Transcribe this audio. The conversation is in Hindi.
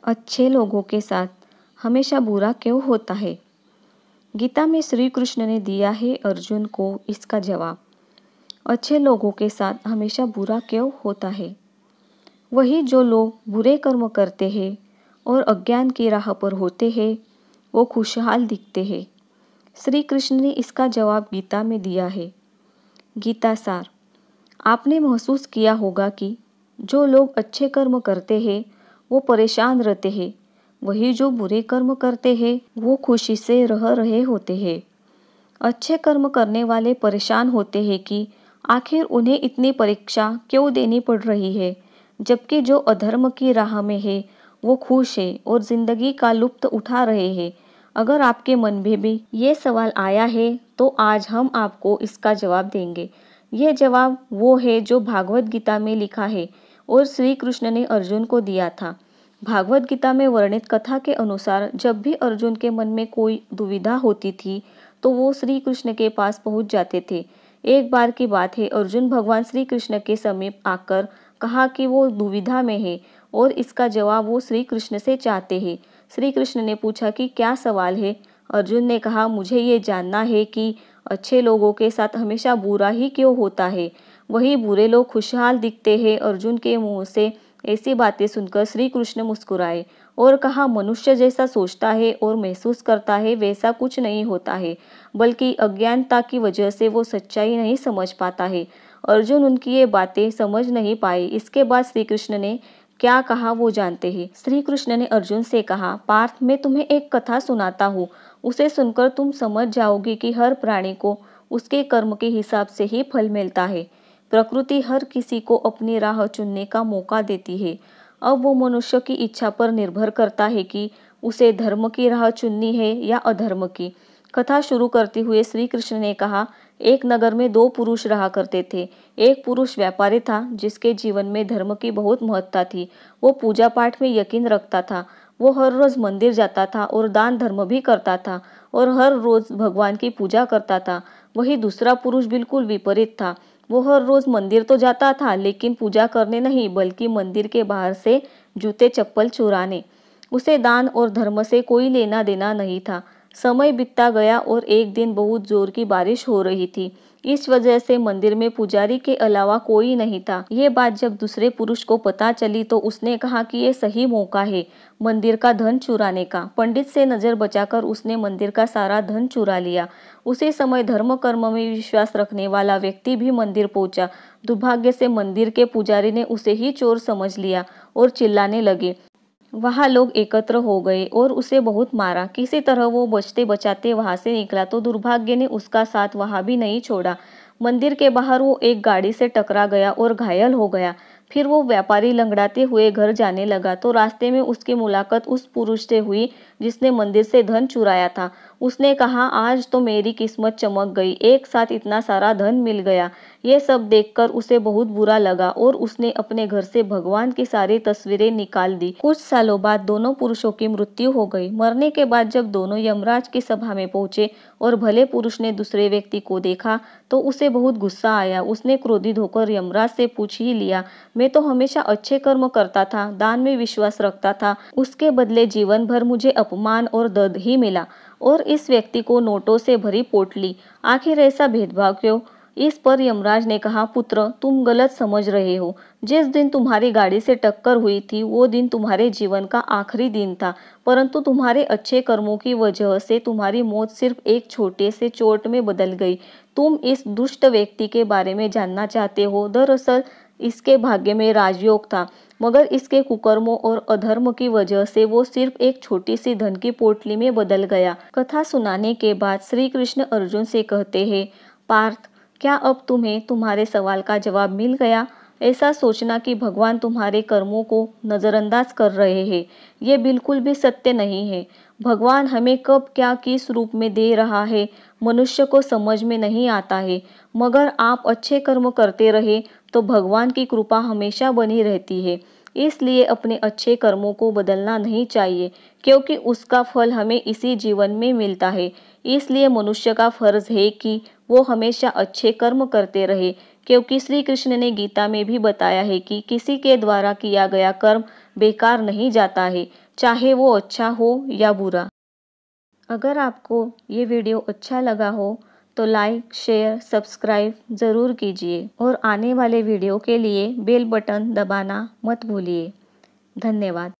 अच्छे लोगों के साथ हमेशा बुरा क्यों होता है? गीता में श्री कृष्ण ने दिया है अर्जुन को इसका जवाब। अच्छे लोगों के साथ हमेशा बुरा क्यों होता है? वही जो लोग बुरे कर्म करते हैं और अज्ञान की राह पर होते हैं, वो खुशहाल दिखते हैं। श्री कृष्ण ने इसका जवाब गीता में दिया है। गीता सार। आपने महसूस किया होगा कि जो लोग अच्छे कर्म करते हैं वो परेशान रहते हैं, वही जो बुरे कर्म करते हैं वो खुशी से रह रहे होते हैं। अच्छे कर्म करने वाले परेशान होते हैं कि आखिर उन्हें इतनी परीक्षा क्यों देनी पड़ रही है, जबकि जो अधर्म की राह में है वो खुश है और जिंदगी का लुत्फ उठा रहे हैं। अगर आपके मन में भी ये सवाल आया है तो आज हम आपको इसका जवाब देंगे। ये जवाब वो है जो भागवत गीता में लिखा है और श्री कृष्ण ने अर्जुन को दिया था। भागवत गीता में वर्णित कथा के अनुसार जब भी अर्जुन के मन में कोई दुविधा होती थी तो वो श्री कृष्ण के पास पहुंच जाते थे। एक बार की बात है, अर्जुन भगवान श्री कृष्ण के समीप आकर कहा कि वो दुविधा में है और इसका जवाब वो श्री कृष्ण से चाहते हैं। श्री कृष्ण ने पूछा कि क्या सवाल है? अर्जुन ने कहा, मुझे ये जानना है कि अच्छे लोगों के साथ हमेशा बुरा ही क्यों होता है, वही बुरे लोग खुशहाल दिखते हैं। अर्जुन के मुंह से ऐसी बातें सुनकर श्री कृष्ण मुस्कुराए और कहा, मनुष्य जैसा सोचता है और महसूस करता है वैसा कुछ नहीं होता है, बल्कि अज्ञानता की वजह से वो सच्चाई नहीं समझ पाता है। अर्जुन उनकी ये बातें समझ नहीं पाए। इसके बाद श्री कृष्ण ने क्या कहा वो जानते हैं। श्री कृष्ण ने अर्जुन से कहा, पार्थ, मैं तुम्हें एक कथा सुनाता हूँ, उसे सुनकर तुम समझ जाओगे कि हर प्राणी को उसके कर्म के हिसाब से ही फल मिलता है। प्रकृति हर किसी को अपनी राह चुनने का मौका देती है। अब वो मनुष्य की इच्छा पर निर्भर करता है कि उसे धर्म की राह चुननी है या अधर्म की। कथा शुरू करते हुए श्री कृष्ण ने कहा, एक नगर में दो पुरुष रहा करते थे। एक पुरुष व्यापारी था जिसके जीवन में धर्म की बहुत महत्ता थी। वो पूजा पाठ में यकीन रखता था। वो हर रोज मंदिर जाता था और दान धर्म भी करता था और हर रोज भगवान की पूजा करता था। वही दूसरा पुरुष बिल्कुल विपरीत था। वो हर रोज मंदिर तो जाता था लेकिन पूजा करने नहीं, बल्कि मंदिर के बाहर से जूते चप्पल चुराने। उसे दान और धर्म से कोई लेना देना नहीं था। समय बीतता गया और एक दिन बहुत जोर की बारिश हो रही थी। इस वजह से मंदिर में पुजारी के अलावा कोई नहीं था। ये बात जब दूसरे पुरुष को पता चली तो उसने कहा कि ये सही मौका है मंदिर का धन चुराने का। पंडित से नजर बचाकर उसने मंदिर का सारा धन चुरा लिया। उसी समय धर्म कर्म में विश्वास रखने वाला व्यक्ति भी मंदिर पहुंचा। दुर्भाग्य से मंदिर के पुजारी ने उसे ही चोर समझ लिया और चिल्लाने लगे। वहां लोग एकत्र हो गए और उसे बहुत मारा। किसी तरह वो बचते बचाते वहां से निकला तो दुर्भाग्य ने उसका साथ वहां भी नहीं छोड़ा। मंदिर के बाहर वो एक गाड़ी से टकरा गया और घायल हो गया। फिर वो व्यापारी लंगड़ाते हुए घर जाने लगा तो रास्ते में उसकी मुलाकात उस पुरुष से हुई जिसने मंदिर से धन चुराया था। उसने कहा, आज तो मेरी किस्मत चमक गई, एक साथ इतना सारा धन मिल गया। ये सब देखकर उसे बहुत बुरा लगा और उसने अपने घर से भगवान की सारी तस्वीरें निकाल दी। कुछ सालों बाद दोनों पुरुषों की मृत्यु हो गई। मरने के बाद जब दोनों यमराज की सभा में पहुंचे और भले पुरुष ने दूसरे व्यक्ति को देखा तो उसे बहुत गुस्सा आया। उसने क्रोधित होकर यमराज से पूछ ही लिया, मैं तो हमेशा अच्छे कर्म करता था, दान में विश्वास रखता था, उसके बदले जीवन भर मुझे अपमान और दर्द ही मिला। और इस व्यक्ति को नोटों से भरी पोटली, आखिर ऐसा भेदभाव क्यों? इस पर यमराज ने कहा, पुत्र, तुम गलत समझ रहे हो। जिस दिन तुम्हारी गाड़ी से टक्कर हुई थी वो दिन तुम्हारे जीवन का आखिरी दिन था, परंतु तुम्हारे अच्छे कर्मों की वजह से तुम्हारी मौत सिर्फ एक छोटे से चोट में बदल गई। तुम इस दुष्ट व्यक्ति के बारे में जानना चाहते हो। दरअसल इसके भाग्य में राजयोग था, मगर इसके कुकर्मों और अधर्म की वजह से वो सिर्फ एक छोटी सी धन की पोटली में बदल गया। कथा सुनाने के बाद श्री कृष्ण अर्जुन से कहते हैं, पार्थ, क्या अब तुम्हें तुम्हारे सवाल का जवाब मिल गया? ऐसा सोचना कि भगवान तुम्हारे कर्मों को नज़रअंदाज कर रहे हैं, ये बिल्कुल भी सत्य नहीं है। भगवान हमें कब क्या किस रूप में दे रहा है मनुष्य को समझ में नहीं आता है, मगर आप अच्छे कर्म करते रहे तो भगवान की कृपा हमेशा बनी रहती है। इसलिए अपने अच्छे कर्मों को बदलना नहीं चाहिए, क्योंकि उसका फल हमें इसी जीवन में मिलता है। इसलिए मनुष्य का फर्ज है कि वो हमेशा अच्छे कर्म करते रहे, क्योंकि श्री कृष्ण ने गीता में भी बताया है कि किसी के द्वारा किया गया कर्म बेकार नहीं जाता है, चाहे वो अच्छा हो या बुरा। अगर आपको ये वीडियो अच्छा लगा हो तो लाइक, शेयर, सब्सक्राइब ज़रूर कीजिए और आने वाले वीडियो के लिए बेल बटन दबाना मत भूलिए। धन्यवाद।